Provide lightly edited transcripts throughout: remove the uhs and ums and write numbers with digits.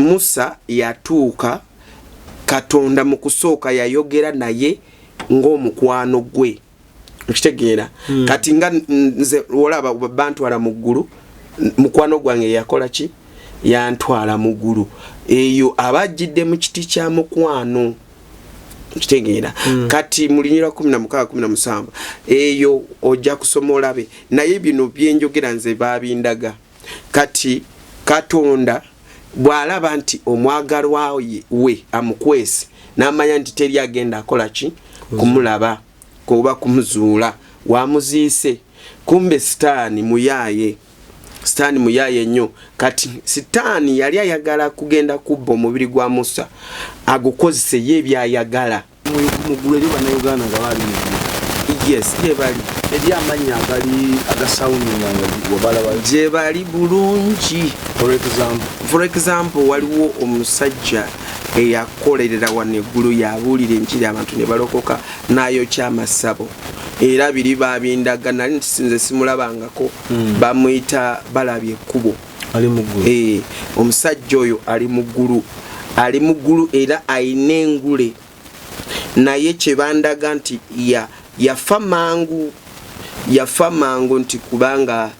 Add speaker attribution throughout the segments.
Speaker 1: Musa yatuuka Katonda mu kusooka yayogera naye ng'omukwano gwe. Okitegeera kati nga nze olaba bantwala mu ggulu mukwano gwange yakola ki yantwala mu ggulu eyo abajjidde mu kiti kya mukwano. Okitegeera kati mulinyira 16-17 eyo ojja kusoma olabe naye bino byenjogera nze babindaga. Kati Katonda bw'alaba nti omwagalwa we amukwese n'amanya nti teri agenda akola ki kumulaba kuba kumuzuula wamuziise. Kumbe sitaani muyaaye nnyo. Kati sitaani yali ayagala kugenda kubba omubiri gwa Musa agukozese ye byayagala.
Speaker 2: Muggulu eri bannayuganda nga baali
Speaker 1: yes ye bali
Speaker 2: eri amanya agali agasawuninga nga wabalaba
Speaker 1: gye bali bulungi. For example waliwo omusajja eyakolerera wano eggulu yabuulira enjiri abantu ne balokoka n'ayokya amasabo era biri babindaga nali ntisinze simulabangako bamuyita balabye ekkubo
Speaker 2: ali mu ggulu.
Speaker 1: Omusajja oyo ali mu ggulu era ayina engule naye kye bandaga nti yafa mangu nti kubanga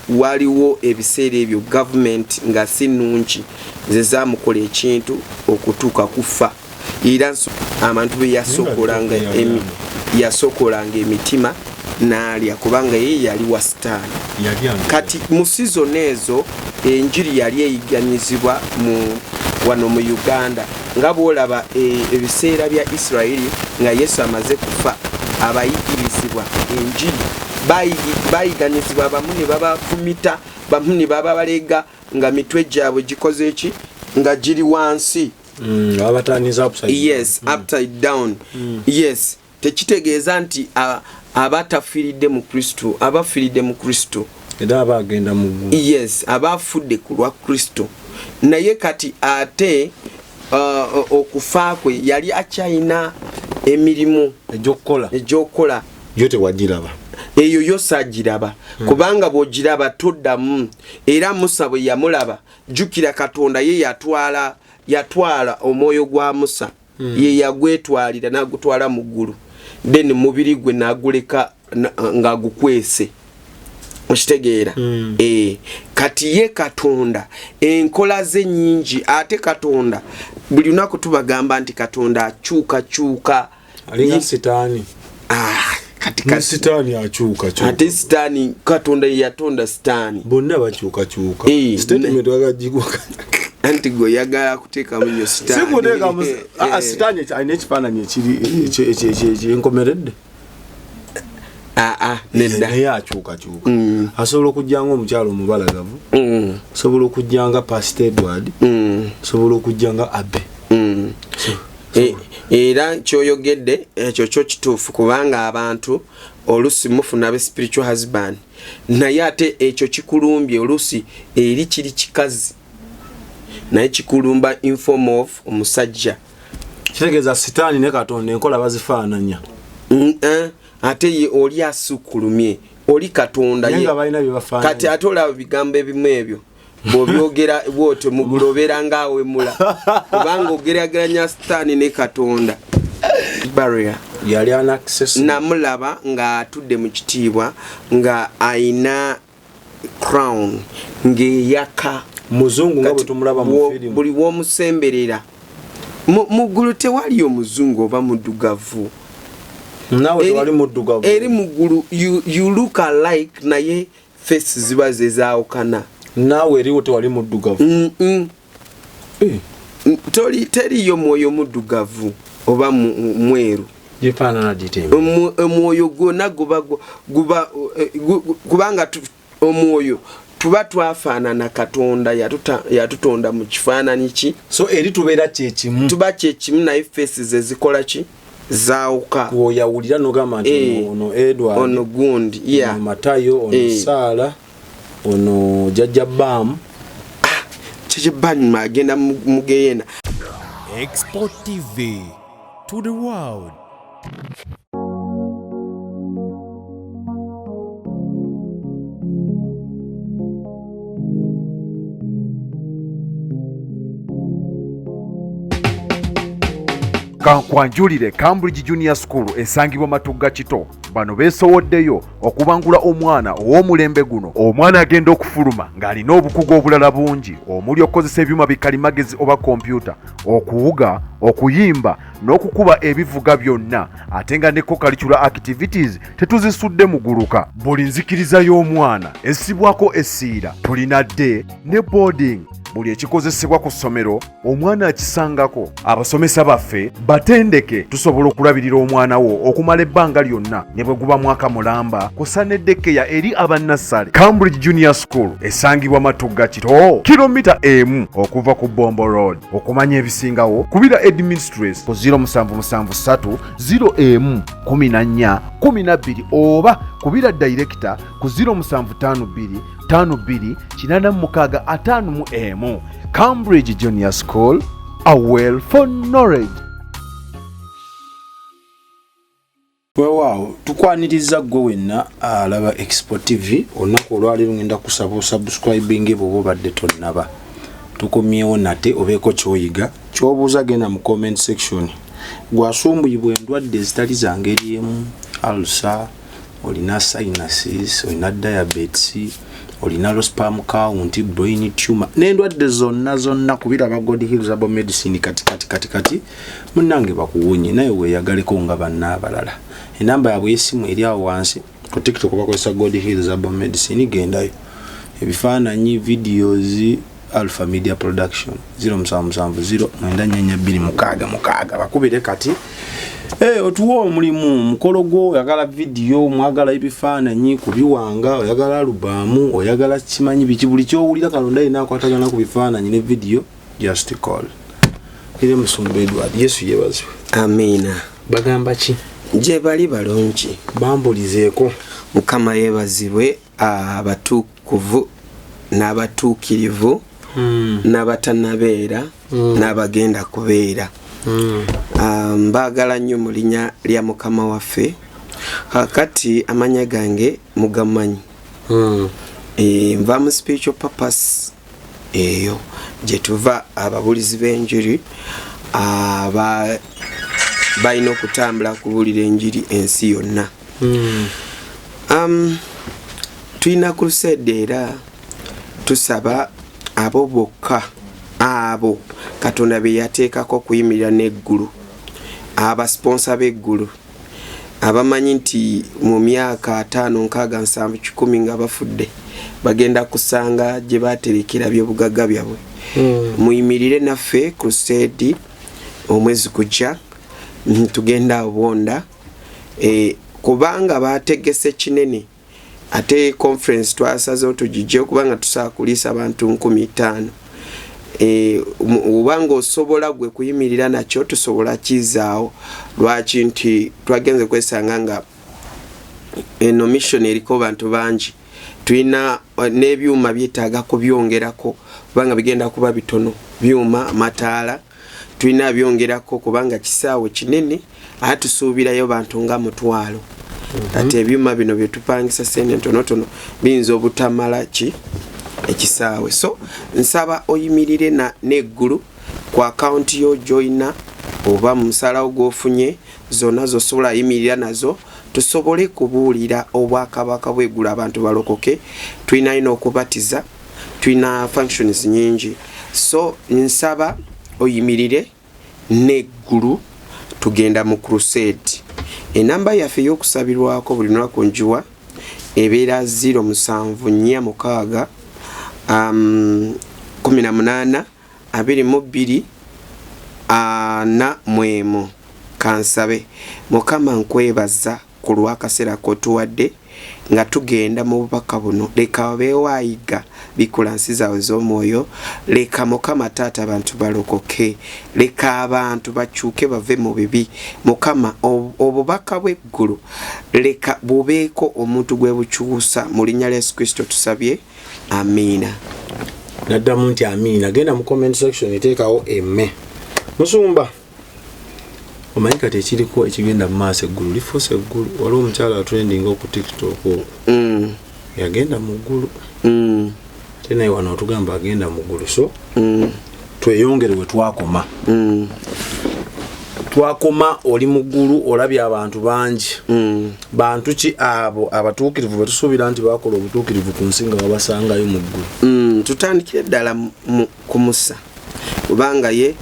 Speaker 1: waliwo ebiseera ebyo government nga si nnungi ze zaamukola ekintu okutuuka kufa era abantu be yasokolanga emitima n'alya kubanga ye yali wa sitaani. Kati mu season ezo enjiri yali eyiganyizibwa wano mu Uganda nga bw'olaba ebiseera bya Isirayiri nga Yesu amaze kufa abayigirizibwa enjiri bayiganizibwa bamu ne babafumita bamu ne bababalega nga mitwe gyabwe gikoze ki nga giri wansi
Speaker 2: abataniza
Speaker 1: upside down. Yes tekitegeeza nti abatafiridde mu Kristo abafiridde mu Kristo
Speaker 2: era abagenda mu ggulu.
Speaker 1: Yes abafudde ku lwa Kristo naye kati ate okufa kwe yali akyayina emirimu egy'okukola
Speaker 2: yo tewagiraba
Speaker 1: eyo yosagiraba kubanga bw'ogiraba toddamu. Era Musa bwe yamulaba jjukira Katonda ye yatwala omwoyo gwa Musa ye yagwetwalira n'agutwala mu ggulu then mubiri gwe n'aguleka ng'agukwese. Okitegeera kati ye Katonda enkola ze nnyingi ate Katonda buli lunaku tubagamba nti Katonda akyuka
Speaker 2: alinga sitaani.
Speaker 1: Kati
Speaker 2: sitaani akyuka
Speaker 1: ate sitaani Katonda ye yatonda sitaani
Speaker 2: bonna bakyuka statement wagajigwa
Speaker 1: anti go yagala kuteeka mu nyo sitaani
Speaker 2: sikuteeka sitaani alina ekifaananyi ekiri enkomeredde
Speaker 1: nedda
Speaker 2: naye akyuka asobola okujjanga omukyalo omubalagavu asobola okujjanga Pastor Edward asobola okujjanga Abe
Speaker 1: era kyoyogedde ekyo kyo kituufu kubanga abantu olusi mufuna be spiritual husband naye ate ekyo kikulumbye olusi eri kiri kikazi naye kikulumba in form of omusajja.
Speaker 2: Kitegeeza sitaani ne Katonda enkola bazifaananya.
Speaker 1: Ate ye oli asukulumye oli Katonda ye kati ate olaba bigambo ebimu ebyo bw'obyogera bw'otyo mugulobera ngaawe mula kubanga ogeraageranya sitaani ne Katonda barrier
Speaker 2: yali ana access
Speaker 1: namulaba nga atudde mu kitiibwa nga ayina crown ng'eyaka
Speaker 2: muzungu nga bwe tumulaba mu firimu
Speaker 1: buli w'omusemberera mu ggulu tewali omuzungu oba muddugavu
Speaker 2: nawe tewali muddugavu
Speaker 1: eri mu ggulu you look alike naye face ziba zezaawukana
Speaker 2: nawe eriwo tewali muddugavu
Speaker 1: teriyo mwoyo muddugavu oba mweru
Speaker 2: jifaanana dite
Speaker 1: omwoyo gwonna guba kubanga omwoyo tuba twafaanana Katonda yatutonda mu kifaananyi ki
Speaker 2: so eri tubeera kyekimu
Speaker 1: tuba kyekimu naye faces ezikola ki zaawuka
Speaker 2: oyawulira nogamba nti ono Edward
Speaker 1: ono gundi
Speaker 2: ono Matayo ono Saala ono Jajja Bam
Speaker 1: Jajja Bam agenda mugeyena.
Speaker 3: Export TV to the world.
Speaker 4: kankwanjulire Cambridge Junior School esangibwa Matugga Kito bano beesowoddeyo okubangula omwana ow'omulembe guno. Omwana agenda okufuluma ng'alina obukugu obulala bungi omuli okukozesa ebyuma bikalimagezi oba kompyuta, okuwuga, okuyimba n'okukuba ebivuga byonna, ate nga ne co-curricular activities tetuzisudde muguluka. Buli nzikiriza y'omwana essibwako essiira, tulina day ne boarding. Buli ekikozesebwa ku ssomero omwana akisangako. Abasomesa baffe batendeke tusobola okulabirira omwana wo okumala ebbanga lyonna ne bwe guba mwaka mulamba kusa n'eddekeya eri abannassale. Cambridge Junior School esangibwa Matugga Kito, kilomita 1 okuva ku Bombo Road. Okumanya ebisingawo kubira Administrates ku 0773 01 14 12 oba kubira Director ku 0752 52 Cambridge Junior School, a well for knowledge.
Speaker 2: Wow, tukwaniriza gwe wenna alaba Expo TV. Olunaku olwaleero ngenda kusaba subscribing bwo badde tonnaba. Tukomyewo nate obeeko kyoyiga kyobuuza genda mu comment section. Gwasumbuyibwa endwadde ezitali za ngeri emu, ulcer, olina sinuses, olina diabetes, olina low sperm count, brain tumor, n'endwadde zonna kubira ba God Heals Herbal Medicine kati munnange bakuwunye naye weeyagaleko nga banna abalala. Enamba yabwe y'essimu eri awo wansi ku TikTok bakozesa God Heals Herbal Medicine, gendayo. Ebifaananyi, videos, Alpha Media Production 0770 bakubire kati. Otuwa omulimu mukolo gwo, oyagala video, mwagala ebifaananyi kubiwanga, oyagala alubamu, oyagala kimanyi biki, buli kyowulira Kalonda alina akwatagana ku bifaananyi ne video, just call. Ire Musumba Edward, Yesu yeebazibwe.
Speaker 1: Amina.
Speaker 2: Bagamba ki?
Speaker 1: Gye bali balungi.
Speaker 2: Bambulizeeko.
Speaker 1: Mukama yeebazibwe, abatukuvu n'abatuukirivu n'abatanabeera n'abagenda kubeera. Mbagala nnyo mu linnya lya Mukama waffe. Kakati amanya gange mugamanyi. Nva mu spiritual purpose eyo gye tuva ababulizi b'enjiri balina okutambula kubuulira enjiri ensi yonna. Tulina crusade era tusaba abo bokka abo Katonda be yateekako kuyimirira n'eggulu, abasponsa b'eggulu abamanyi nti mu myaka 5, 6, 7, 10 nga bafudde bagenda kusanga gye baterekera by'obugagga byabwe. Muyimirire naffe crusade omwezi kujja, tugenda obonda kubanga bategese kinene. Ate conference twasaze otugijje kubanga tusaakulisa abantu 15,000. Ubanga osobola gwe kuyimirira nakyo tusobola kizaawo lwaki nti twagenze kwesanga nga eno mission eriko bantu bangi, tulina n'ebyuma byetaaga kubyongerako kubanga bigenda kuba bitono, byuma amataala tulina byongerako kubanga kisaawe kinene, ate tusuubirayo bantu nga 1,000. Ate ebyuma bino bye tupangisa sente ntonotono biyinza obutamala ekisaawe. So nsaba oyimirire n'eggulu ku account yo joina oba musalawo gwofunye zonna zosobola yimirira nazo tusobole kubuulira obwakabaka bw'eggulu abantu balokoke. Tulina ino okubatiza, tulina functions nyingi. So nsaba oyimirire n'eggulu tugenda mu crusade. Enamba yaffe y'okusabirwako buli lunaku njuwa ebeera 0746 18 22 4 kansabe. Mukama nkwebaza ku lw'akaseera kotuwadde nga tugenda mu bubaka buno. Leka beewaayiga bikola nsi zaabwe z'omwoyo. Leka Mukama Taata abantu balokoke. Leka abantu bakyuke bave mu bibi. Mukama obubaka bw'eggulu leka bubeeko omuntu gwe bukyusa mu linnya lya Yesu Kristo tusabye. Amina.
Speaker 2: Naddamu nti amina. Genda mu comment section eteekawo emme. Musumba omanyi kati ekiriko ekigenda mu maaso eggulu lifuuse eggulu. Waliwo omukyala trending ku TikTok yagenda mu ggulu. Ate naye wano otugamba agenda mu ggulu. So tweyongere we twakoma. twakoma oli muggulu olabye abantu bangi bantu ki abo abatuukirivu betusuubira nti bakola obutuukirivu ku nsi nga babasangayo muggulu
Speaker 1: tutandikire ddala ku Musa kubanga ye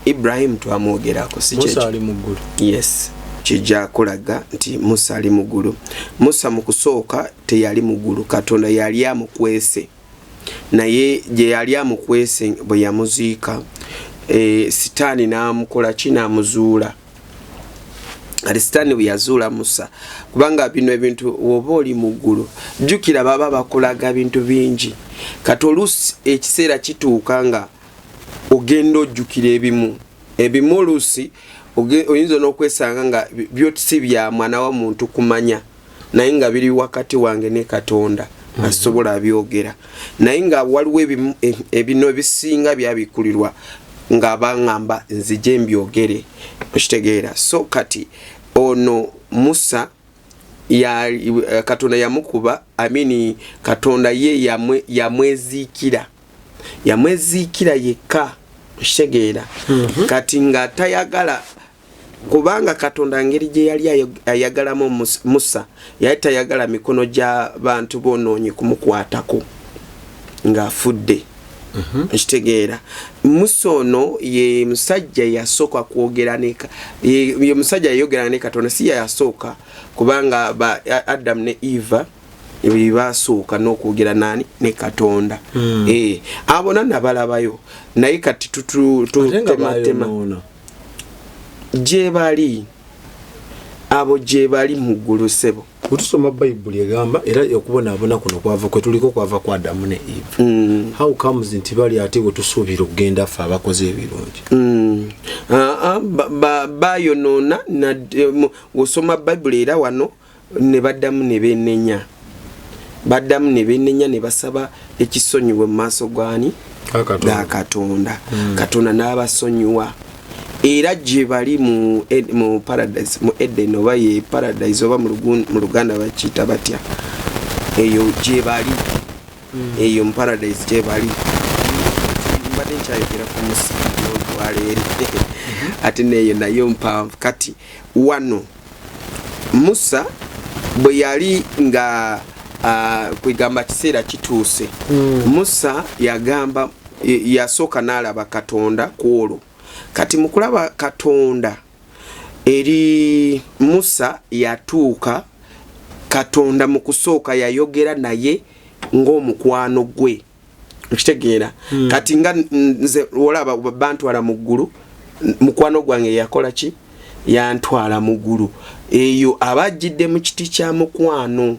Speaker 1: Ibrahim twamwogerako si
Speaker 2: Musa ali muggulu
Speaker 1: yes kijja kulaga nti Musa ali muggulu. Musa mu kusooka teyali muggulu, Katonda yali amukwese, naye gye yali amukwese bwe yamuziika sitaani n'amukola kinaamuzuula. Ali sitaani bwe yazuula Musa kubanga bino ebintu oba oli muggulu jjukira baba bakolaga bintu bingi kati oluusi ekiseera kituuka nga ogenda ojjukira ebimu oluusi oyinza n'okwesanga nga byo si bya mwana wa muntu kumanya naye nga biri wakati wange ne Katonda asobola abyogera naye nga waliwo ebino ebisinga byabikulirwa nga baŋŋamba nzije mbyogere okitegeera. So kati ono Musa Katonda yamukuba Katonda ye yamweziikira yekka okitegeera. Kati nga tayagala kubanga Katonda ngeri gye yali ayagalamu Musa yali tayagala mikono gy'abantu bonoonyi kumukwatako ng'afudde okitegeera. Musa ono ye musajja yasooka kwogera ye musajja yayogera ne Katonda si yasooka kubanga Adam ne Eva basooka n'okwogera nani ne Katonda abona nabalabayo naye kati tutematema gyebali abo gyebali muggulu sebo.
Speaker 2: Utusoma Bible egamba era okubonaabona kuno kwava kwe tuliko kwava kwa Adamu ne Eve. How comes nti bali ate bwe tusuubira okugenda ffe abakoze ebirungi? Bayonoona osoma Bible era wano ne baddamu ne beenenya. Baddamu ne beenenya ne basaba ekisonyiwe mu maaso gwani ga Katonda. Katonda n'abasonyiwa. Era gye bali mu paradise mu Eden oba ye paradise oba mu Luganda bakiyita batya eyo gye bali eyo mu paradise gye bali mbadde nkyayogera ku Musa n'olwaleero ate neeyo nayo mpanvu. Kati wano Musa bwe yali nga kwegamba kiseera kituuse Musa yagamba yasooka n'alaba Katonda ku olwo. Kati mukulaba Katonda eri Musa yatuuka Katonda mu kusooka yayogera naye ng'omukwano gwe okitegeera. Kati nga nze olaba bantwala mu ggulu mukwano gwange yakola ki yantwala mu ggulu eyo abajjidde mu kiti kya mukwano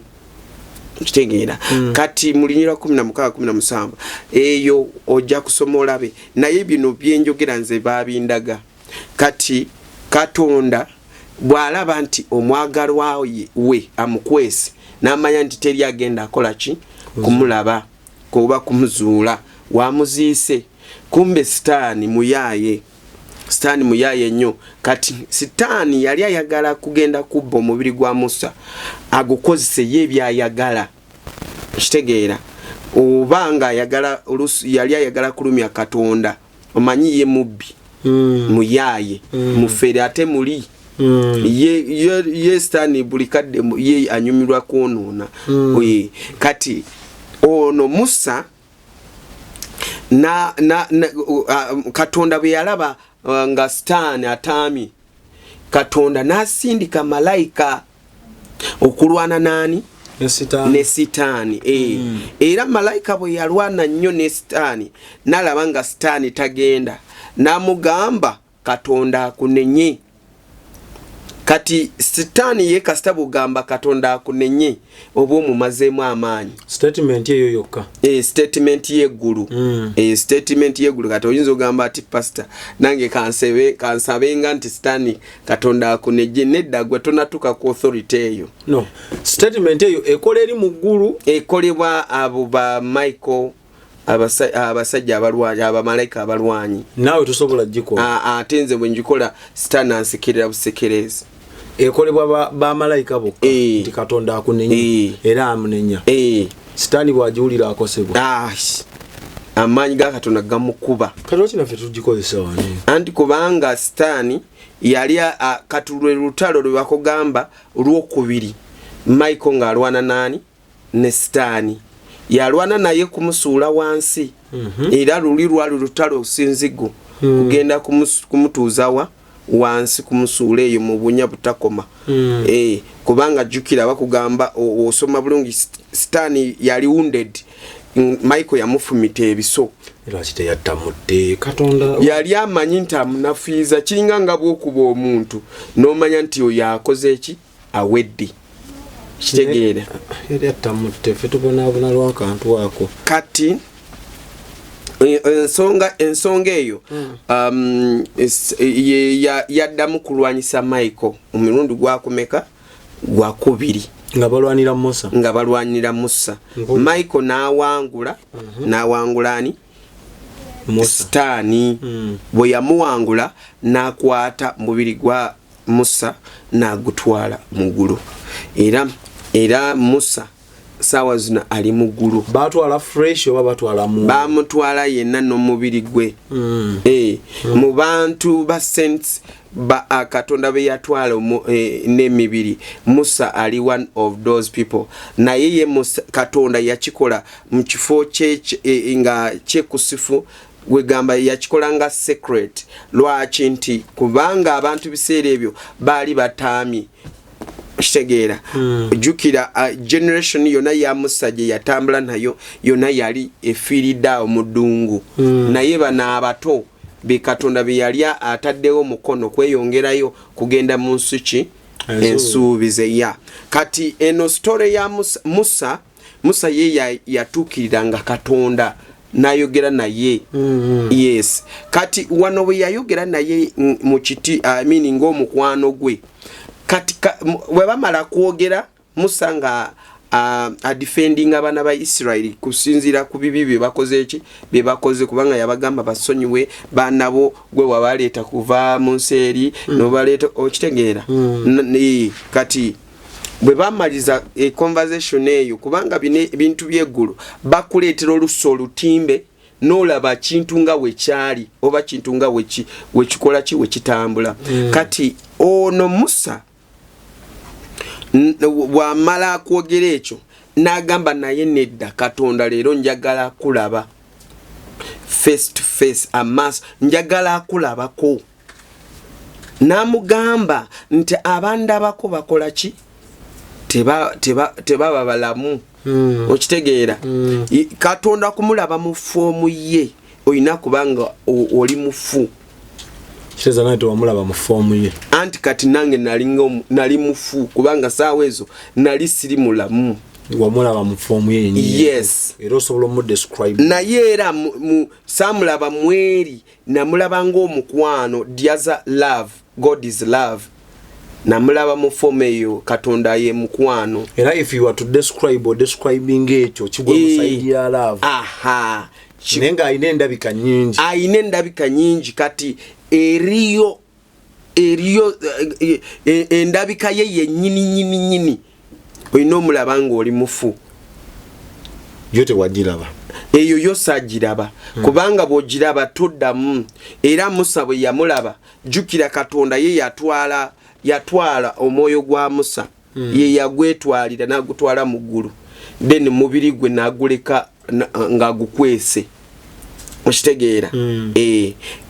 Speaker 2: okitegeera. Kati mu Lunyiriri 16:17 eyo ojja kusoma olabe naye bino byenjogera nze babindaga. Kati Katonda bw'alaba nti omwagalwa we amukwese n'amanya nti teri agenda akola ki kumulaba kuba kumuzuula wamuziise kumbe sitaani muyaaye nnyo. Kati sitaani yali ayagala kugenda kubba omubiri gwa Musa agukozese ye byayagala okitegeera obanga yali ayagala kulumya Katonda omanyi ye mubbi muyaaye mufere ate muli ye sitaani buli kadde ye anyumirwa kwonoona. Kati ono Musa Katonda bwe yalaba nga sitaani ataami Katonda n'asindika malayika okulwana nani ne sitaani. Era malayika bwe yalwana nnyo ne sitaani n'alaba nga sitaani tagenda n'amugamba Katonda akunenye. Kati sitaani ye kasita bugamba Katonda akunenye oba omumazeemu amaanyi. Statement eyo yokka.
Speaker 1: Statement yeggulu. Statement yeggulu kati oyinza ogamba ati pastor nange kansabenga nti sitaani Katonda akunenye nedda gwe tonatuka ku authority eyo.
Speaker 2: No. Statement eyo ekola eri mu ggulu
Speaker 1: ekolebwa abo ba Michael abasajja abalwanyi abamalayika abalwanyi.
Speaker 2: Naawe tusobola gikola.
Speaker 1: Ate nze bwe njikola sitaani ansekerera busekerezi.
Speaker 2: Ekolebwa ba malayika bokka nti Katonda akunenya era amunenya. Sitaani bwajiwulira akosebwa
Speaker 1: amaanyi ga Katonda gamukuba
Speaker 2: kati kinaffe tugikozesa wano
Speaker 1: anti kubanga Sitaani yali katulwe lutalo lwe bakugamba lwokubiri Michael ng'alwana nani ne Sitaani yalwana naye kumusuula wansi era luli lwali lutalo osinzigo kugenda kumutuuzawa wansi kumusuula eyo mu bunya butakoma kubanga jukira bakugamba osoma bulungi Sitaani yali wounded Michael yamufumita ebiso
Speaker 2: lwaki yatamudde Katonda
Speaker 1: yali amanyi nti amunafiiza kiringa nga bw'okuba omuntu n'omanya nti oyo yakoze eki awedde kitegeera
Speaker 2: yali yatamudde ffe tubonaabona lw'akantu ako kati
Speaker 1: ensonga eyo yaddamu kulwanyisa Michael omurundi gwakumeka gwakubiri
Speaker 2: nga
Speaker 1: balwanira Musa Michael n'awangula ani Sitaani bwe yamuwangula n'akwata mubiri gwa Musa n'agutwala mu ggulu era Musa sawa zino ali mu ggulu
Speaker 2: batwala fresh oba batwala mu
Speaker 1: bamutwala yenna n'omubiri gwe mu bantu ba saints Katonda be yatwala n'emibiri Musa ali one of those people naye ye Katonda yakikola mu kifo nga kyekusifu wegamba yakikola nga secret lwaki nti kubanga abantu biseera ebyo baali bataami kitegeera jukira generation yona ya Musa gye yatambula nayo yona yali efiiridde mu ddungu naye bana abato be Katonda be yali ataddewo mukono kweyongerayo kugenda mu nsuki ensuubize ya kati eno story ya Musa ye yatuukirira nga Katonda nayogera naye yes kati wano bwe yayogera naye mu kiti ng'omukwano gwe kati bwe bamala kwogera Musa nga defending abana ba Israeli kusinzira ku bibi bye bakoze kubanga yabagamba basonyiwe banabo gwe wabaleeta kuva mu nseri no baleeta okitegeera kati bwe bamaliza conversation eyo kubanga bintu by'eggulu bakuleetera oluso olutimbe n'olaba kintu nga wekyali oba kintu nga wekikola ki wekitambula kati ono Musa wamala kwogera ekyo n'agamba naye nedda Katonda leero njagala kulaba face to face amaso njagala kulabako n'amugamba nti abandabako bakola ki tebaba balamu okitegeera Katonda kumulaba mu foomu ye olina kubanga oli mufu
Speaker 2: Cheza naye wamulaba mu form ye
Speaker 1: anti kati nange nali mufu kubanga saawa ezo nali siri mulamu
Speaker 2: wamulaba mu form ye
Speaker 1: yes
Speaker 2: era osobola mu describe
Speaker 1: naye era samulaba mweri namulaba ng'omukwano diaza love God is love namulaba mu form eyo Katonda ye mukwano
Speaker 2: era if you are to describe or describing ekyo kibwe musaidi ya love
Speaker 1: aha
Speaker 2: nenga ayine endabika nyingi kati eriyo endabika ye nyini oyina omulaba ng'oli mufu yote wagiraba
Speaker 1: eyo yosagiraba kubanga bw'ogiraba toddamu era Musa bwe yamulaba jukira Katonda ye yatwala omwoyo gwa Musa ye yagwetwalira n'agutwala mu ggulu then mubiri gwe n'aguleka ng'agukwese okitegeera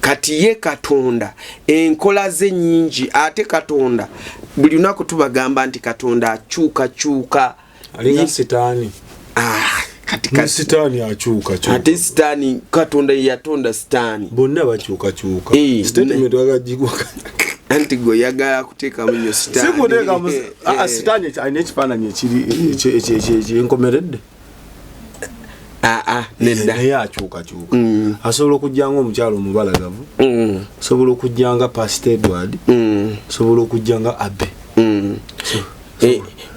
Speaker 1: kati ye Katonda enkola ze nyingi ate Katonda buli lunaku tubagamba nti Katonda akyuka
Speaker 2: alinga Sitaani
Speaker 1: kati
Speaker 2: Sitaani akyuka
Speaker 1: ate Sitaani Katonda yatonda Sitaani
Speaker 2: bonna bakyuka statement wagajigwa
Speaker 1: anti go yagala kuteeka munyo Sitaani
Speaker 2: sikuteeka Sitaani ayina ekifaananyi ekiri enkomeredde
Speaker 1: nedda
Speaker 2: naye akyuka asobola okujjanga omukyalo omubalagavu asobola okujjanga Pastor Edward asobola okujjanga Abe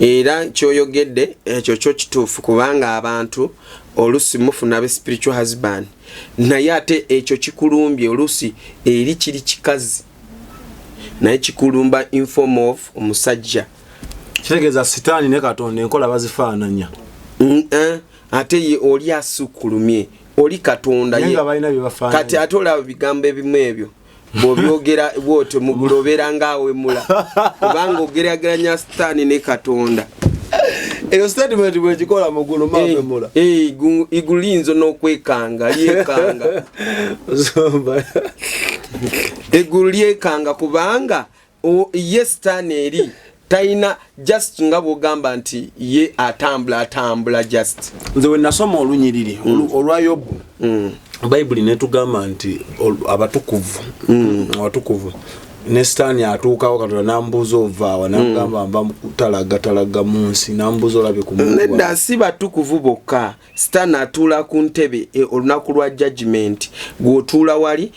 Speaker 1: era kyoyogedde ekyo kyo kituufu kubanga abantu olusi mufuna be spiritual husband naye ate ekyo kikulumbye olusi eri kiri kikazi naye kikulumba in form of omusajja
Speaker 2: kitegeeza Sitaani ne Katonda enkola bazifaananya
Speaker 1: ate ye oli asukulumye oli Katonda ye kati ate olaba bigambo ebimu ebyo bw'obyogera bw'otyo mugulobera ngaawe mula kubanga ogeraageranya Sitaani ne Katonda.
Speaker 2: Eyo statement bw'ekikola mugulu mawe mula
Speaker 1: igulu liyinza n'okwekanga lyekanga eggulu lyekanga kubanga ye Sitaani eri taina just nga bw'ogamba nti ye atambula just.
Speaker 2: Nze we nasoma olunyiriri olwa Yobu Bible netugamba nti abatukuvu ne Sitaani atuukawo Katonda nambuuza ovaawa namugamba mba talaga mu nsi nambuuza olabe ku muntu
Speaker 1: nedda si batukuvu bokka. Sitaani atuula ku ntebe olunaku lwa judgment gw'otuula wali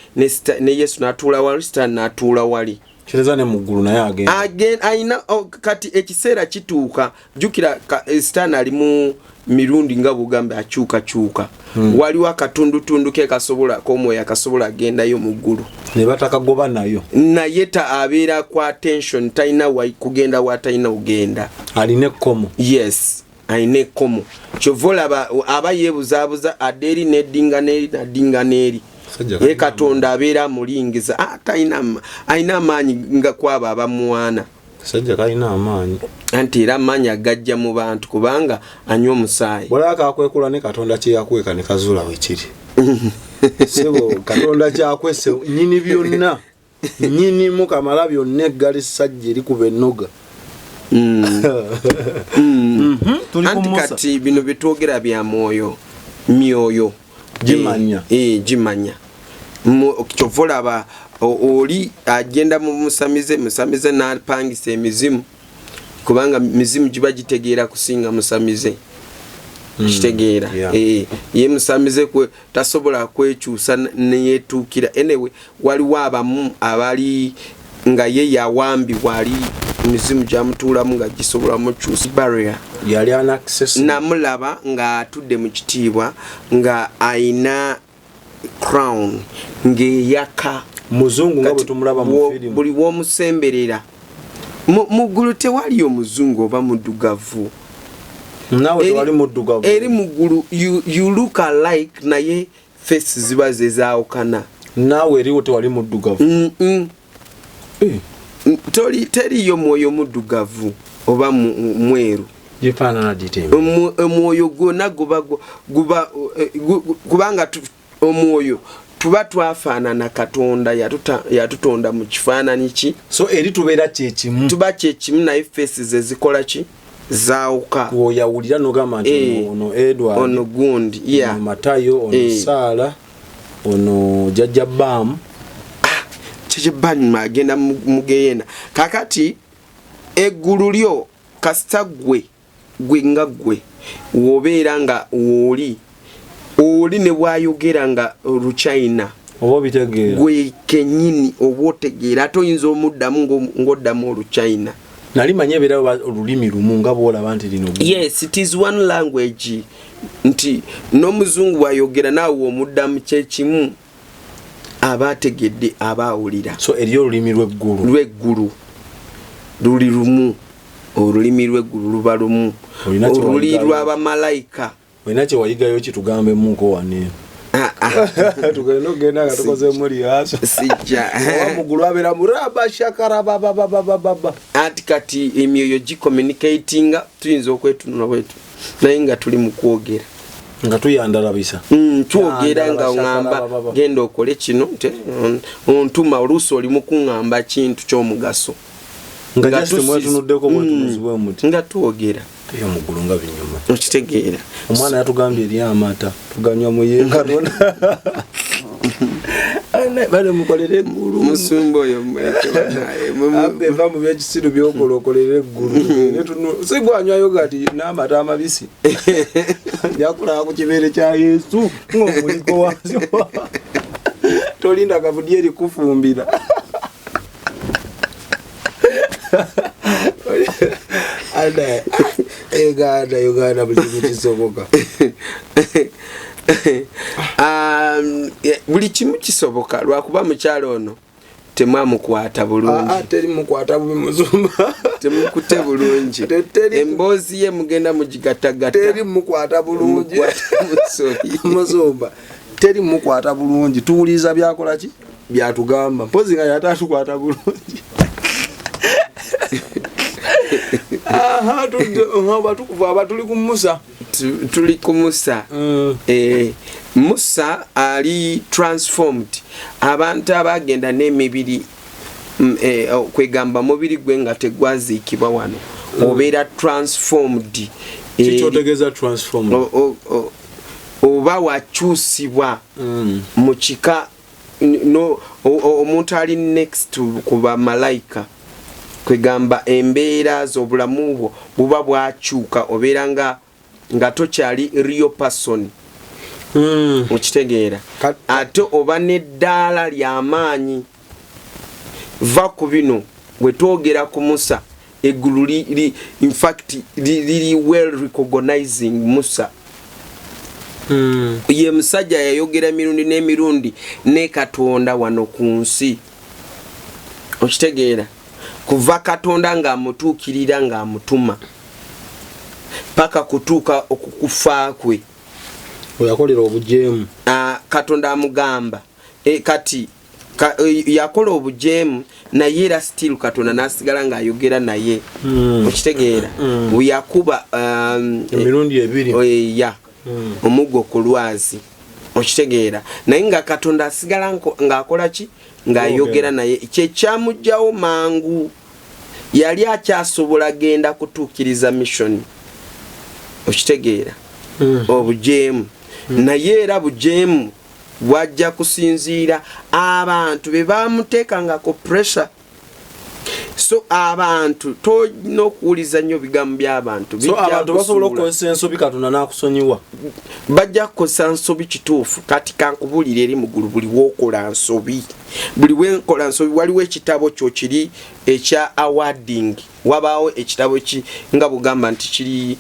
Speaker 1: ne Yesu n'atuula wali Sitaani n'atuula wali.
Speaker 2: Kireza ne muggulu naye
Speaker 1: ayina kati ekiseera kituuka jjukira Sitaani ali mu mirundi nga bugambe akyuka waliwo akatundutundu ke kasobola k'omwoyo akasobola agendayo mu ggulu
Speaker 2: ne batakagoba nayo
Speaker 1: naye abeera ku attention talina kugenda watalina kugenda
Speaker 2: alina ekkomo.
Speaker 1: Yes alina ekkomo kyova olaba aba yeebuzaabuza adde eri neddinga n'eri ye Katonda abeera amulingiza alina amaanyi nga kwaba abamuwaana.
Speaker 2: Sajja kalina amaanyi
Speaker 1: anti era amaanyi agajja mu bantu kubanga anywa omusaayi.
Speaker 2: Bwalaka akwekula ne Katonda kye yakweka ne kazuula wekiri sebo Katonda kyakwese nyini byonna nyini mu kamala byonna eggali sajja eri kuba ennoga.
Speaker 1: Anti kati bino bitwogera bya myoyo gimanya kyova olaba oli agenda mu musamize n'apangisa emizimu kubanga mizimu giba gitegeera kusinga musamize kitegeera ye musamize tasobola kwekyusa neyetuukira. Anyway waliwo abamu abali nga ye yawambibwa ali mizimu gyamutuulamu nga gisobola mukyusa barrier
Speaker 2: yali ana access
Speaker 1: namulaba nga atudde mu kitiibwa nga ayina crown ng'eyaka
Speaker 2: muzungu nga bwe tumulaba mu firimu
Speaker 1: buli w'omusemberera mu ggulu tewali omuzungu oba muddugavu
Speaker 2: nawe tewali muddugavu
Speaker 1: eri mu ggulu you look alike naye face ziba zezaawukana
Speaker 2: nawe eriwo tewali muddugavu
Speaker 1: teriyo mwoyo muddugavu oba mweru
Speaker 2: gifaanana dite
Speaker 1: omwoyo gwonna kubanga omwoyo tuba twafaanana Katonda yatutonda mu kifaananyi ki
Speaker 2: so eri tubeera kyekimu
Speaker 1: tuba kyekimu naye faces ezikola ki zaawuka
Speaker 2: oyawulira nogamba nti ono Edward
Speaker 1: ono gundi
Speaker 2: ono Matayo ono Saala ono Jajja Bam
Speaker 1: kyekibbanyi agenda mugeyena kakati eggulu lyo kasita gwe nga gwe wobeera nga oli ne bwayogera nga Luchina
Speaker 2: oba bitegeera
Speaker 1: gwe kenyini oba otegeera ate oyinza omuddamu ng'oddamu Oluchina
Speaker 2: nali manye ebeera olulimi lumu nga bwolaba nti lino
Speaker 1: yes it is one language nti n'omuzungu bwayogera naawe omuddamu kyekimu aba ategedde aba awulira
Speaker 2: so eriyo olulimi
Speaker 1: lw'eggulu luli lumu olulimi lw'eggulu luba lumu oluli lw'abamalayika
Speaker 2: olina kye wayigayo kitugambemu wane tugenda ogenda nga tukoze muri yaso
Speaker 1: sijja
Speaker 2: muggulu abeera muraba shakara babababababa
Speaker 1: anti kati emyoyo gicommunicatinga tuyinza okwetunula bwetu naye nga tuli mu kwogera
Speaker 2: nga tuyandalabisa
Speaker 1: twogera nga ngamba genda okole kino ontuma oluusi oli mu kuŋŋamba kintu ky'omugaso
Speaker 2: nga mwetunuddeko bwetunuzibwe muti
Speaker 1: nga twogera
Speaker 2: eyo muggulu nga binyuma
Speaker 1: okitegeera
Speaker 2: omwana yatugambye eri amata tuganywa muyenga bale mukolere eggulu
Speaker 1: musumba oyo
Speaker 2: eva mu byekisiru byokola okolere eggulu sigwanywayo gati n'amata amabisi yakulaba ku kibeere kya Yesu ng'omuliko wansi tolinda kavudi eri kufumbira Uganda buli kimu kisoboka
Speaker 1: buli kimu kisoboka lwakuba mukyalo ono temwamukwata bulungi.
Speaker 2: Teri mukwata bubi Musumba.
Speaker 1: Temukute bulungi. Emboozi ye mugenda mugigatagata.
Speaker 2: Teri mukwata bulungi. Musumba. Teri mukwata bulungi. Tuwuliza byakola ki? Byatugamba. Mpozi nga yatatukwata bulungi. Tuli ku Musa.
Speaker 1: Tuli ku Musa. Musa ali transformed. Abantu abagenda n'emibiri kwegamba mubiri gwe nga tegwaziikibwa wano. Obeera transformed.
Speaker 2: Kikyotegeeza transformed.
Speaker 1: Oba wakyusibwa mu kika omuntu ali next ku bamalayika. Kwegamba embeera z'obulamu bwo buba bwakyuka obeera nga tokyali real person. Okitegeera. Ate oba n'eddaala ly'amaanyi. Va ku bino bwe twogera ku Musa eggulu in fact liri well recognizing Musa. Ye musajja yayogera emirundi n'emirundi ne Katonda wano ku nsi. Okitegeera. Kuva Katonda ng'amutuukirira ng'amutuma paka kutuuka okukufa kwe.
Speaker 2: Oyakolera obujeemu.
Speaker 1: Katonda amugamba kati yakola obujeemu naye era still Katonda n'asigala ng'ayogera naye. Okitegeera. Yakuba
Speaker 2: emirundi ebiri.
Speaker 1: Omuggo ku lwazi. Okitegeera. Naye nga Katonda asigala ng'akola ki? Ng'ayogera naye. Kye kyamugjawo mangu. Yali akyasobola genda kutuukiriza mission. Okitegeera. Obujeemu. Naye era bujeemu bwajja kusinziira abantu be bamuteekangako pressure. So abantu tolina okuwuliza nnyo bigambo by'abantu.
Speaker 2: So abantu basobola okukozesa ensobi Katonda n'akusonyiwa.
Speaker 1: Bajja kukozesa nsobi kituufu. Kati kankubulira eri muggulu buli w'okola nsobi. Buli wenkola nsobi waliwo ekitabo kyo kiri ekya awarding. Wabaawo ekitabo nga bugamba nti kiri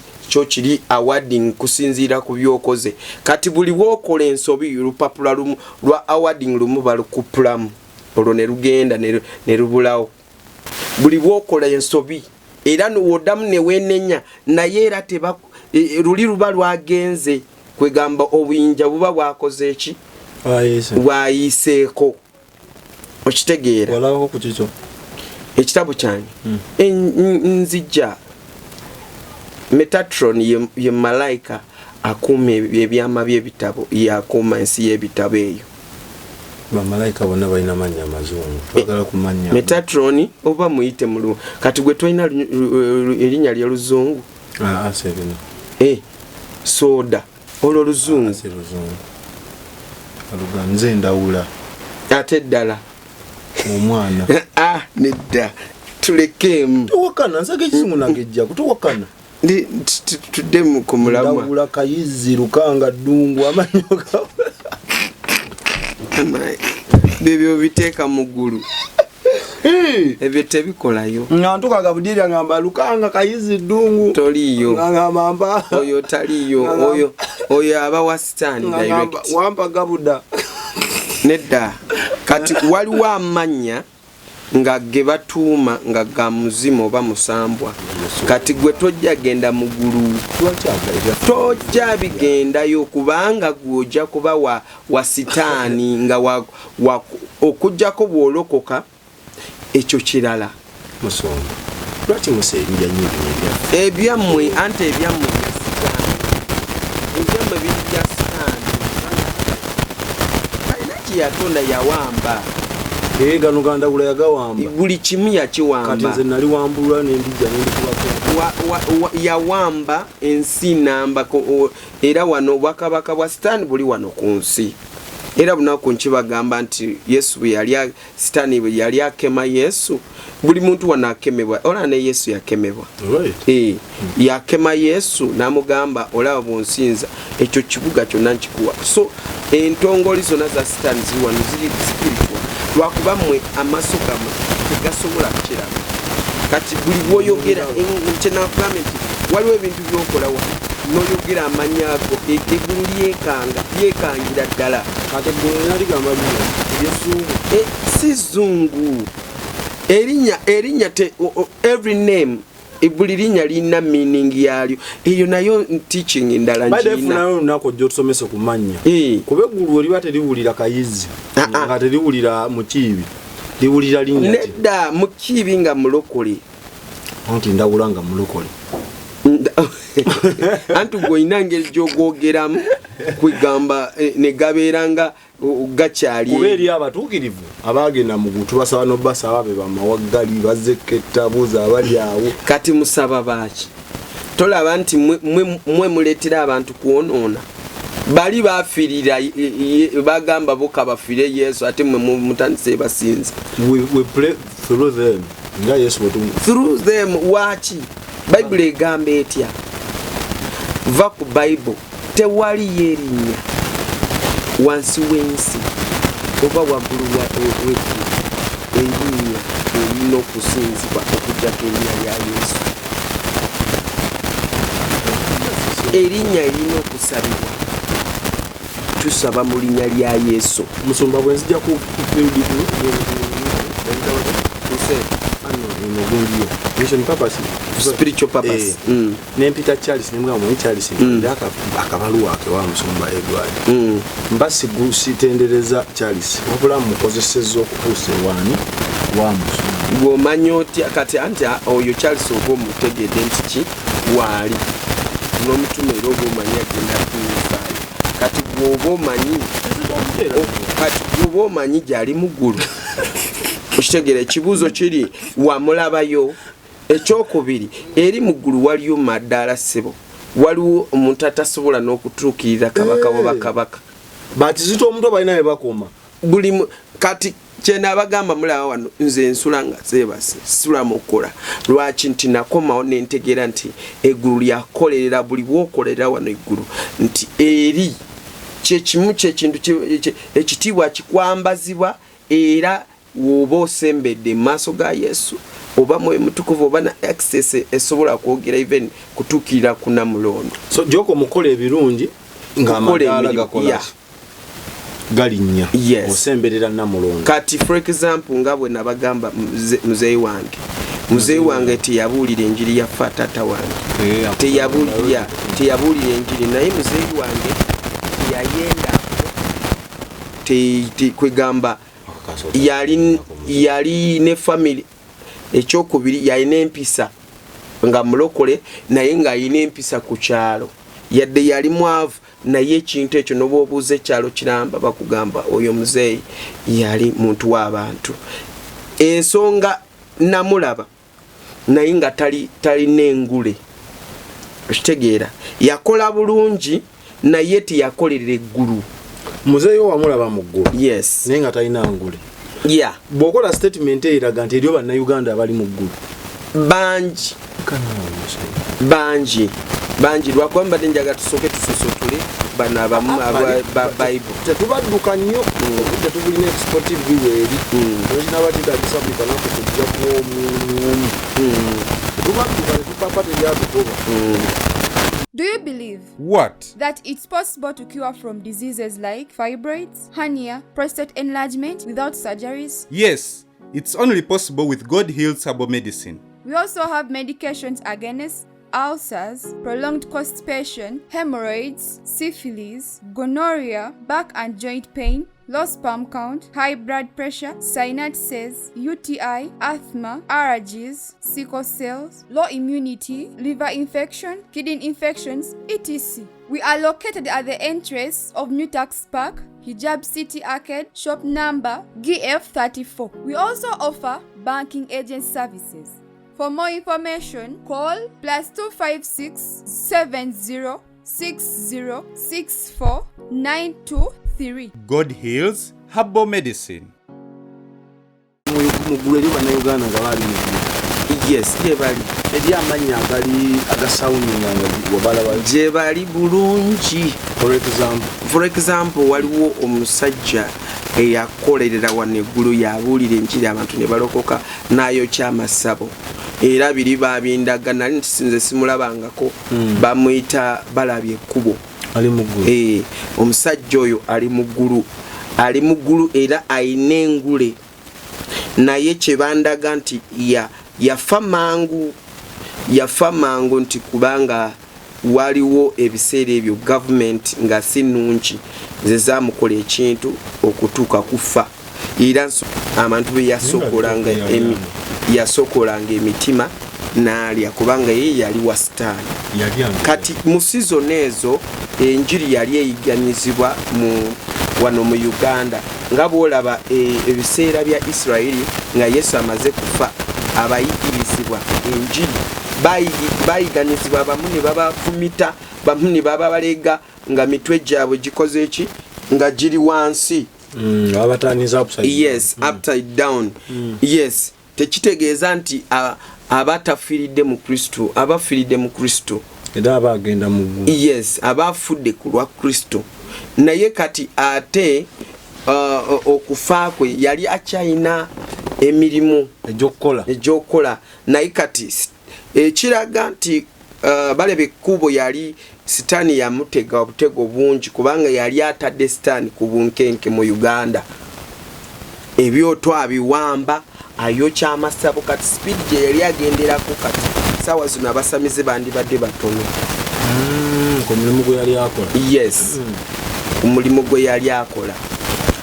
Speaker 1: awarding kusinziira ku byokoze. Kati buli w'okola ensobi olupapula lumu lwa awarding lumu balukupulamu. Olwo ne lugenda ne lubulawo. Buli bwokola ensobi era nuwodamu ne wenenya naye era luli luba lwagenze kwegamba obuyinja buba bwakoze eki bwayiseeko. Okitegeera.
Speaker 2: Walaho ku kikyo
Speaker 1: ekitabo kyange nzijja Metatron ye malayika akuuma ebyama by'ebitabo yakuuma ensi y'ebitabo eyo.
Speaker 2: Bamalayika bonna balina mannya amazungu. Bagala kumanya.
Speaker 1: Metatron oba muyite mulu. Kati gwe toyina erinnya lya luzungu.
Speaker 2: Sebino.
Speaker 1: Soda. Olwo luzungu.
Speaker 2: Luzungu. Aluganze ndawula.
Speaker 1: Ate ddala.
Speaker 2: Omwana.
Speaker 1: Nedda. Tulekemu.
Speaker 2: Tuwakana nsage ekisimu nagejja kutuwakana.
Speaker 1: Tuddemu ku mulamwa.
Speaker 2: Ndawula kayizi lukanga ddungu amanyoka.
Speaker 1: Bebyo biteeka mu ggulu. Ebyo tebikolayo.
Speaker 2: Ngantukaga budira ngamba lukanga kayizi ddungu.
Speaker 1: Toliyo.
Speaker 2: Ngamba.
Speaker 1: Oyo taliyo. Oyo aba wa sitaani direct.
Speaker 2: Wampa gabuda.
Speaker 1: Nedda. Kati waliwo amannya nga ge batuuma nga ga muzimu oba musambwa. Kati gwe tojja genda mu ggulu. Tojja bigendayo kubanga gw'ojja kuba wa sitaani nga okujjako bw'olokoka ekyo kirala.
Speaker 2: Musonga. Lwaki musembya nyingi
Speaker 1: ebyammwe ante ebyammwe bya sitaani. Ebyamwe biri bya sitaani. Alina kiyatonda yawamba.
Speaker 2: Gano gandawula yagawamba.
Speaker 1: Buli kimu yakiwamba.
Speaker 2: Kati nze nali wambulwa n'endijja n'endikubako.
Speaker 1: Yawamba ensi namba era wano obwakabaka bwa sitaani buli wano ku nsi. Era bunaku nkibagamba nti Yesu sitaani bwe yali akema Yesu buli muntu wano akemebwa. Olaba ne Yesu yakemebwa. Yakema Yesu n'amugamba olaba bw'onsinza ekyo kibuga kyonna nkikuwa. So entongoli zonna za sitaani ziri wano ziri spiritual. Lwakuba mmwe amaaso gammwe tegasobola kukiraba. Kati buli bw'oyogera nti waliwo ebintu by'okola wa n'oyogera amannya ago eggulu lyekanga byekangira ddala
Speaker 2: kate gwe ligamba Yesu
Speaker 1: si zungu erinya every name buli linnya lina meaning yalyo eyo nayo teaching endala
Speaker 2: njina nako jjo tusomese kumanya kube gulu liba teriwulira kayizi nga teriwulira mukibi liwulira linnya
Speaker 1: nedda mukibi nga mulokole
Speaker 2: anti ndawula nga mulokole
Speaker 1: antu goina ngeri jogogeramu kwigamba ne gaberanga gakyali
Speaker 2: kuberi abatukirivu abagenda mu gutu basaba no basaba be bamawagali bazeketa buza abali awo
Speaker 1: kati musaba baki tolaba nti mwe muletera abantu kuonona bali bafirira bagamba boka bafire Yesu ate mwe mutandise basinza
Speaker 2: we pray through them nga Yesu
Speaker 1: through them wachi Bible egamba etya va ku Bible tewali yerinya wansi wensi oba waggulu w'eggulu erinnya erina okusinzibwa okujjako erinnya lya Yesu erinnya erina okusabibwa tusaba mu linnya lya Yesu
Speaker 2: musumba bwenzija ku mission purpose
Speaker 1: spiritual purpose
Speaker 2: nempita Charles nemwa mu Charles akabaluwa ke wa musumba Edward mbasi gusitendereza Charles wabula mukozesezzo okukusa wani wa musumba
Speaker 1: gomanyoti akati anti oyo Charles ogo mutegede ntiki wali no mutume rogo manya genda kufayo kati gwobo manyi kati gwobo manyi jali muguru Oshitegere kibuzo kiri wamulabayo ekyokubiri eri muggulu waliyo maddala sebo waliwo omuntu atasobola n'okutuukirira kabaka oba kabaka
Speaker 2: batizito omuntu balina we bakoma
Speaker 1: buli kati kyena abagamba mulaba wano nze ensula nga zeebase sula mukola lwaki nti nakomawo nentegeera nti eggulu lyakolerera buli bwokolera wano eggulu nti eri kyekimu kyekintu ekitiibwa kikwambazibwa era woba osembedde maaso ga Yesu oba mwe mutukuvu oba na access esobola kwogera even kutuukirira kuna mulondo
Speaker 2: so joko mukole ebirungi nga amadala gakola galinnya osemberera na mulondo
Speaker 1: kati for example nga bwe nabagamba muzeyi wange teyabulira enjiri ya fatata wange teyabulira enjiri naye muzeyi wange yayenda kwegamba yali ne family ekyokubiri yalina empisa nga mulokole naye nga alina empisa ku kyalo yadde yali mwavu naye ekintu ekyo noba obuuza ekyalo kiramba bakugamba oyo muzeeyi yali muntu w'abantu ensonga namulaba naye nga talina engule okitegeera yakola bulungi naye tiyakolerera eggulu
Speaker 2: muzeeyi wamulaba mu ggulu
Speaker 1: yes
Speaker 2: naye nga talina ngule
Speaker 1: yeah
Speaker 2: bwokola statement eraga nti eriyo bannayuganda abali mu ggulu bangi
Speaker 1: lwakuba mbadde njaga tusooke tusosotule bano abamu aba Bible
Speaker 2: tetubadduka nnyo obudde tubulina exportive eri olina batidagisa buli kanaku kujja kuomuomu tubadduka netupapa teryatugoba.
Speaker 5: Do you believe
Speaker 3: what?
Speaker 5: That it's possible to cure from diseases like fibroids, hernia, prostate enlargement without surgeries?
Speaker 3: Yes, it's only possible with God Heals Herbal Medicine.
Speaker 5: We also have medications against ulcers, prolonged constipation, hemorrhoids, syphilis, gonorrhea, back and joint pain, low sperm count, high blood pressure, sinuses, UTI, asthma, allergies, sickle cells, low immunity, liver infection, kidney infections, etc. We are located at the entrance of New Tax Park, Hijab City Arcade, shop number GF34. We also offer banking agent services. For more information, call +256 70 60 64 923.
Speaker 3: God Heals Herbal Medicine.
Speaker 2: Mugule liba na Uganda nga bali
Speaker 1: yes ye bali
Speaker 2: eri amanya agali agasawuninga nga wabala
Speaker 1: je bali bulungi. For example waliwo omusajja eyakolerera wano eggulu yabuulira enjiri abantu ne balokoka nayo kyamasabo era biri babindaga nali ntisinze simulabangako bamuyita balabye ekkubo
Speaker 2: ali muggulu
Speaker 1: omusajja oyo ali muggulu era ayina engule naye kyebandaga nti yafa mangu nti kubanga waliwo ebiseera ebyo gavumenti nga si nnungi ze zamukola ekintu okutuuka kufa era abantu be yasokolanga emitima n'alya kubanga ye yali wa sitaani. Kati mu sizoni ezo enjiri yali eyiganyizibwa wano mu Uganda nga bwolaba ebiseera bya Isirayiri nga Yesu amaze kufa abayigirizibwa enjiri bayiganyizibwa bamu ne babafumita bamu ne bababalega nga mitwe gyabwe gikoze eki nga giri wansi upside down. Yes, tekitegeeza nti abatafiridde mu Kristo abafiridde mu Kristo
Speaker 2: era abagenda mu ggulu.
Speaker 1: Yes, abafudde ku lwa Kristo naye kati ate okufa kwe yali akyayina emirimu egyokukola naye kati ekiraga nti balebe ekkubo yali sitaani yamutega obutego bungi kubanga yali atadde sitaani ku bunkenke mu Uganda ebyoto abiwamba ayokya amasabo kati speed gye yali agenderako kati sawa zino abasamize bandibadde batono
Speaker 2: ku mulimu gwe yali akola.
Speaker 1: Yes, omulimu gwe yali akola.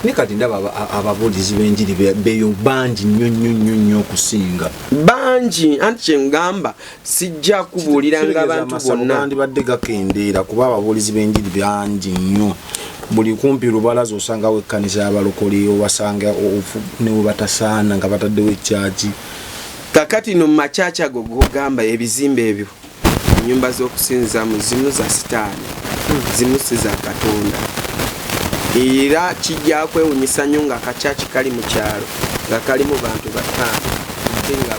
Speaker 2: Ni kati ndaba ababuulizi b'enjiri beyo bangi nnyo okusinga
Speaker 1: bangi anti kyengamba sijja kubuuliranga abantu bonna
Speaker 2: andibadde gakendeera kuba ababuulizi b'enjiri bangi nnyo buli kumpi lubalaza osangawo ekkanisa y'abalokole obasanga ne webatasaana nga bataddewo ekyaki.
Speaker 1: Kakati no mu makyaki ago gogamba ebizimbe ebyo ennyumba z'okusinzaamu zimu za sitaani zimu si za Katonda era kijja kwewunyisa nnyo nga akakyaki kali mu kyalo nga kalimu bantu bataano nga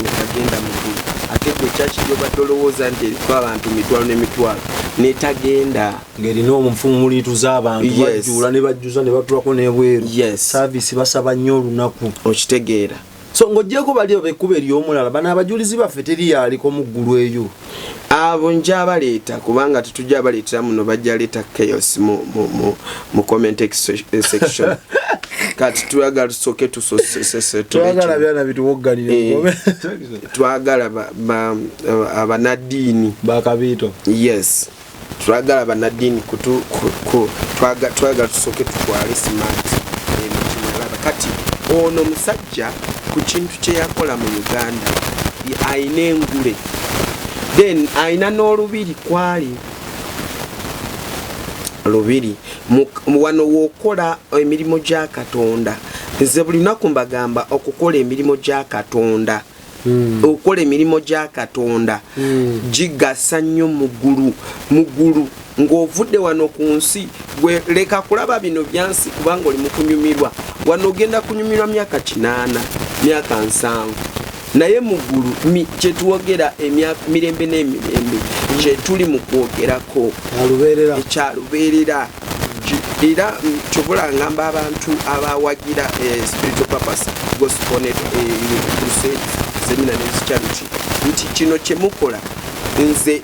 Speaker 1: nekagenda mugulu ate gwe kyaki gyobadde olowooza nti eriko abantu mitwalo n'emitwalo netagenda
Speaker 2: ng'erina omufumulitu z'abantu bajjuula ne bajjuza ne batulako n'ebweru saavisi basaba nnyo olunaku
Speaker 1: okitegeera.
Speaker 2: So ng'oggyeko bali ekkuba ery'omulala bano abajulizi baffe teri yaliko mu ggulu eyo
Speaker 1: abo nja baleeta kubanga tetujja baleetera muno bajja leeta chaos mu comment section kati twagala tusooke
Speaker 2: twagala byana bituwoggalire
Speaker 1: twagala abanaddiini
Speaker 2: bakabiito.
Speaker 1: Yes, twagala abanaddiini twagala tusooke tutwale smart emitima kati ono musajja ku kintu kye yakola mu Uganda ayina engule then ayina n'olubiri kwali lubiri wano wokola emirimu gya Katonda. Nze buli lunaku mbagamba okukola emirimu gya Katonda okukola emirimu gya Katonda gigasa nnyo muggulu ng'ovudde wano ku nsi gwe leka kulaba bino byansi kubanga oli mu kunyumirwa wano ogenda kunyumirwa myaka 8 myaka 7 naye muggulu kyetuwogera mirembe n'emirembe kyetuli mu kwogerako ekyalubeerera era kyobula ngamba abantu abawagira spiritual purpose gospel crusade seminaries charity nti kino kyemukola nze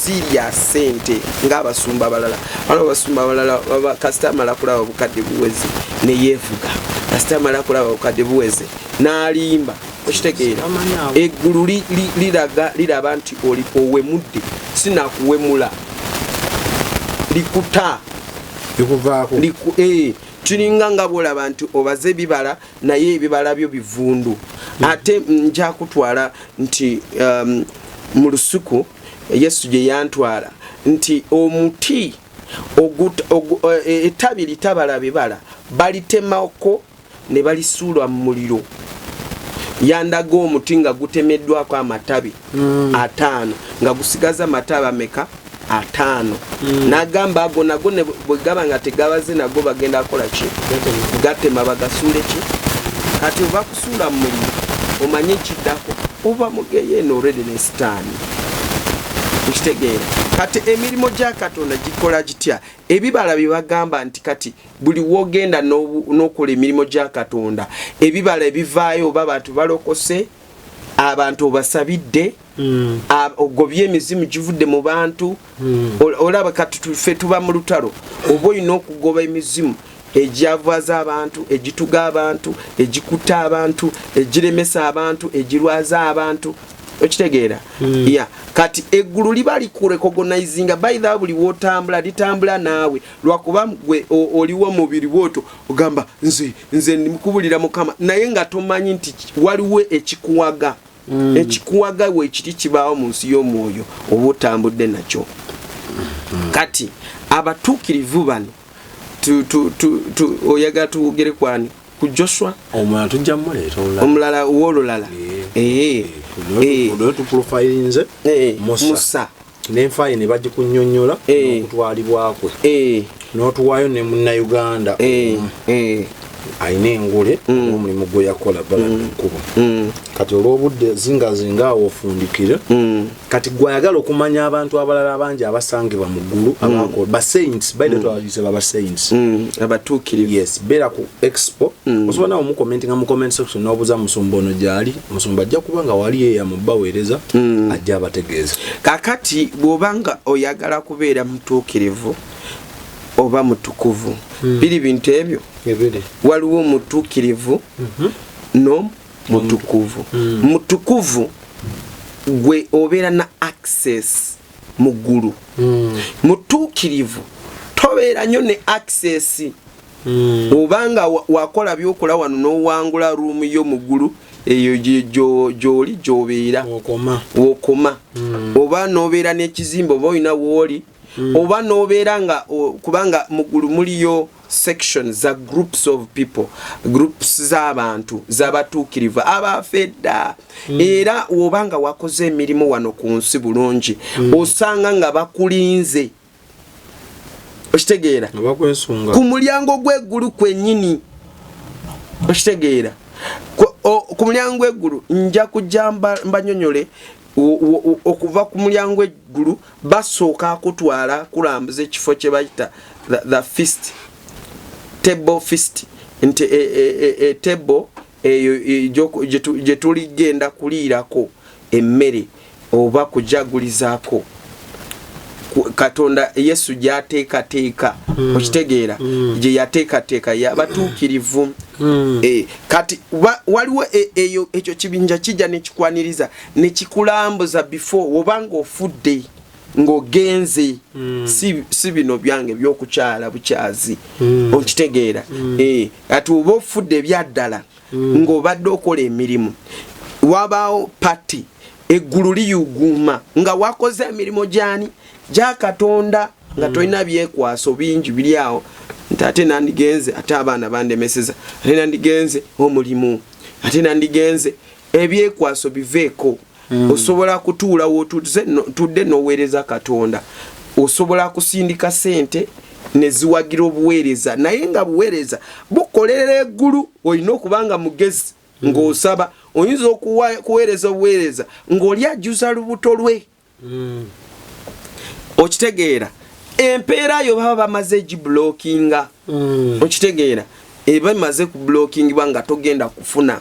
Speaker 1: sirya sente ng'abasumba abalala abasumba abalala kasitama lakulaba obukadde buweze neyeevuga kasitama lakulaba obukadde buweze n'alimba okitegeera eggulu liraba nti olipo owemudde sinakuwemula likuta
Speaker 2: likuvaako
Speaker 1: kiringa nga bwolaba nti obaze ebibala naye ebibala byo bivundu ate nja kutwala nti mu lusuku Yesu gye yantwala nti omuti ettabi litabala bibala balitemako ne balisuula mu muliro yandaga omuti nga gutemeddwako amatabi 5 nga gusigaza amatabi ameka 5 n'agamba ago nago bwe gaba nga tegabaze nago bagenda kola ki gatema bagasuule ki kati oba kusuula mu muliro omanye kiddako oba mugeye already ne sitaani ukitegeera kati emirimu gya Katonda gikola gitya ebibala bibagamba nti kati buli wogenda n'okola emirimu gya Katonda ebibala ebivaayo oba bantu balokose abantu obasabidde ogobye emizimu givudde mu bantu olaba kati ffe tuba mu lutalo oba olina okugoba emizimu ejyavaza abantu egituga abantu egikuta abantu egiremesa abantu egirwaza abantu okitegeera kati eggulu liba likurecognizinga by the buli wotambula litambula naawe lwakuba gwe oliwo mubiri bwoto ogamba nze ndimukubulira mukama naye nga tomanyi nti waliwo ekikuwaga ekikuwaga we kiri kibaawo mu nsi y'omwoyo oba otambudde nakyo kati abatuukirivu bano oyagala tuwogere kwani ku Joshua
Speaker 2: omulala tujja muleeta
Speaker 1: omulala w'olulala
Speaker 2: tuprofilinze Musa n'enfaye ne bagikunnyonnyola n'okutwalibwakwe n'otuwaayo ne munnayuganda ayina engule n'omulimu gwe yakola balatukubo kati olw'obudde zingazinga awo ofundikire kati gwayagala okumanya abantu abalala abangi abasangibwa mu ggulu abakola basaints baide twalise babasaints
Speaker 1: abatuukirivu
Speaker 2: yes beera ku expo osobola nawo mukomentinga mu comment section n'obuuza musumba ono gyali musumba ajja kuba nga wali yeya mubaweereza ajja abategeeza
Speaker 1: kakati bw'obanga oyagala kubeera mutuukirivu oba mutukuvu biri bintu ebyo waliwo mutuukirivu no mutukuvu mutukuvu gwe obeera na access mu ggulu mutuukirivu tobeera nnyo ne access obanga wakola byokola wano n'owangula ruumu yo mu ggulu eyo gy'oli gy'obeera wokoma oba n'obeera n'ekizimbe oba olina wooli oba n'obeera nga kubanga mu ggulu muliyo sections za groups of people groups z'abantu z'abatuukirivu abafedda era wobanga wakoze emirimu wano ku nsi bulungi osanga nga bakulinze okitegeera ku mulyango gw'eggulu kwennyini okitegeera ku mulyango gw'eggulu nja kujja mbanyonyole okuva ku mulyango eggulu basooka akutwala kulambuza ekifo kye bayita the feast table feast nti table eyo gye tuligenda kuliirako emmere oba kujagulizaako Katonda Yesu gyateekateeka okitegeera gye yateekateeka yabatuukirivu kati waliwo eyo ekyo kibinja kijja nekikwaniriza nekikulambuza before obanga ofudde ng'ogenze si bino byange by'okukyala bukyazi okitegeera ati oba ofudde ebyaddala ng'obadde okola emirimu wabaawo pati eggulu liyuguuma nga wakoze emirimu gyani gya Katonda nga tolina byekwaso bingi biri awo nti ate nandigenze ate abaana bandemeseza ate nandigenze omulimu ate nandigenze ebyekwaso biveeko osobola kutuula wotudde n'oweereza Katonda osobola kusindika sente neziwagira obuweereza naye nga buweereza bukolerera eggulu olina okubanga mugezi ng'osaba oyinza okuweereza obuweereza ng'oli ajjuza lubuto lwe okitegeera empeera yo baba bamaze egiblockinga okitegeera eba maze ku blockingibwa nga togenda kufuna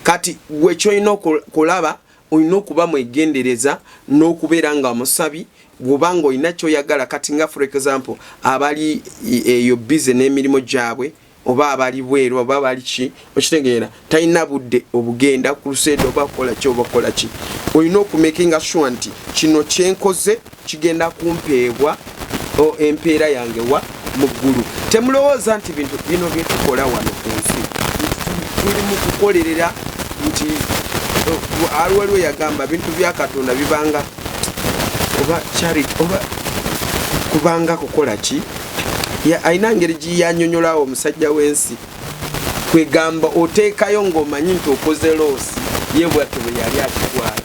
Speaker 1: kati gwe kyolina okulaba olina okuba mwegendereza n'okubeera nga musabi bw'obanga olina kyoyagala kati nga for example abali eyo busy n'emirimu gyabwe oba abali bweru oba abali ki okitegeera talina budde obugenda ku lusede oba kukola ki oba kola ki olina okumakinga sure nti kino kyenkoze kigenda kumpeebwa empeera yange wa mu ggulu temulowooza nti bintu bino byetukola wano ku nsi tuli mu kukolerera nti aliwaliwo yagamba bintu bya Katonda bibanga oba charity oba kubanga kukola ki ayina ngeri giyanyonyolawo omusajja w'ensi kwegamba oteekayo ng'omanyi nti okoze loosi ye bwatyo bwe yali akitwala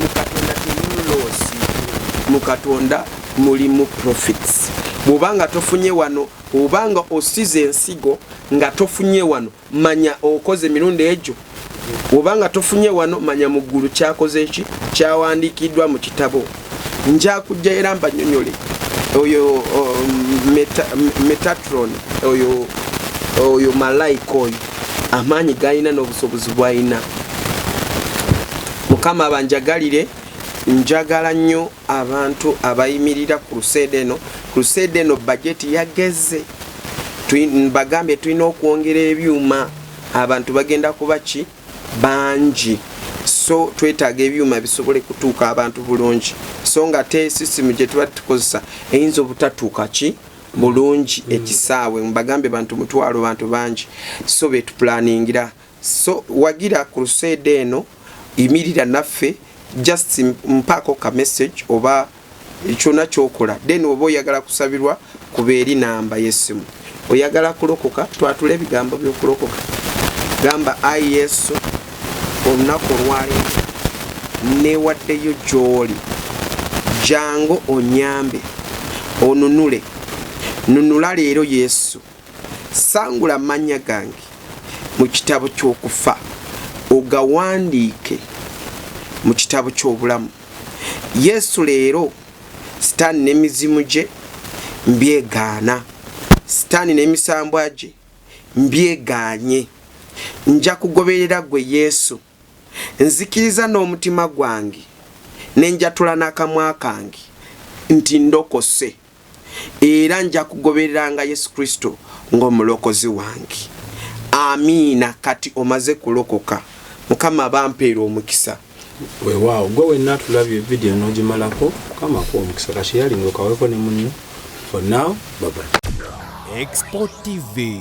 Speaker 1: mu Katonda temulimu loosi mu Katonda mulimu profits bw'obanga tofunye wano obanga osize ensigo nga tofunye wano manya okoze emirundi egyo obanga tofunye wano manya mu ggulu kyakoze eki kyawandiikiddwa mu kitabo nja kujja era mbanyonyole oyo Metatron oyo malayika oyo amaanyi galina n'obusobozi bw'alina Mukama banjagalire, njagala nnyo abantu abayimirira ku crusade eno. Crusade eno budget yageze. Bagambye tulina okwongera ebyuma, abantu bagenda kuba ki bangi, so twetaaga ebyuma bisobole kutuuka abantu bulungi, so nga te system gye tuba tukozesa eyinza obutatuuka ki bulungi ekisaawe. Mbagambye bantu mutwalo bantu bangi, so betuplaningira. So wagira crusade eno imirira naffe, just mpako ka message oba kyona kyokola, then oba oyagala kusabirwa kubeeri namba yesimu. Oyagala kulokoka, twatule ebigambo by'okulokoka. Gamba ai Yesu olunaku olwaleero neewaddeyo gy'oli, jangu onyambe onunule. Nunula leero Yesu, sangula amannya gange mu kitabo ky'okufa, ogawandiike mu kitabo ky'obulamu. Yesu leero sitaani n'emizimu gye mbyegaana, sitaani n'emisambwa gye mbyegaanye. Nja kugoberera gwe Yesu, nzikiriza n'omutima gwange nenjatula n'akamwa kange nti ndokose, era nja kugobereranga Yesu Kristo ng'omulokozi wange. Amiina. Kati omaze kulokoka, Mukama bampeera omukisa.
Speaker 2: Weewaawo gwe wenna tulabye video n'ogimalako, Mukama akuwa omukisa. Kashiyali ng'okaweko ne munno. For now, bye bye.
Speaker 6: Export TV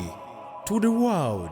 Speaker 6: to the world.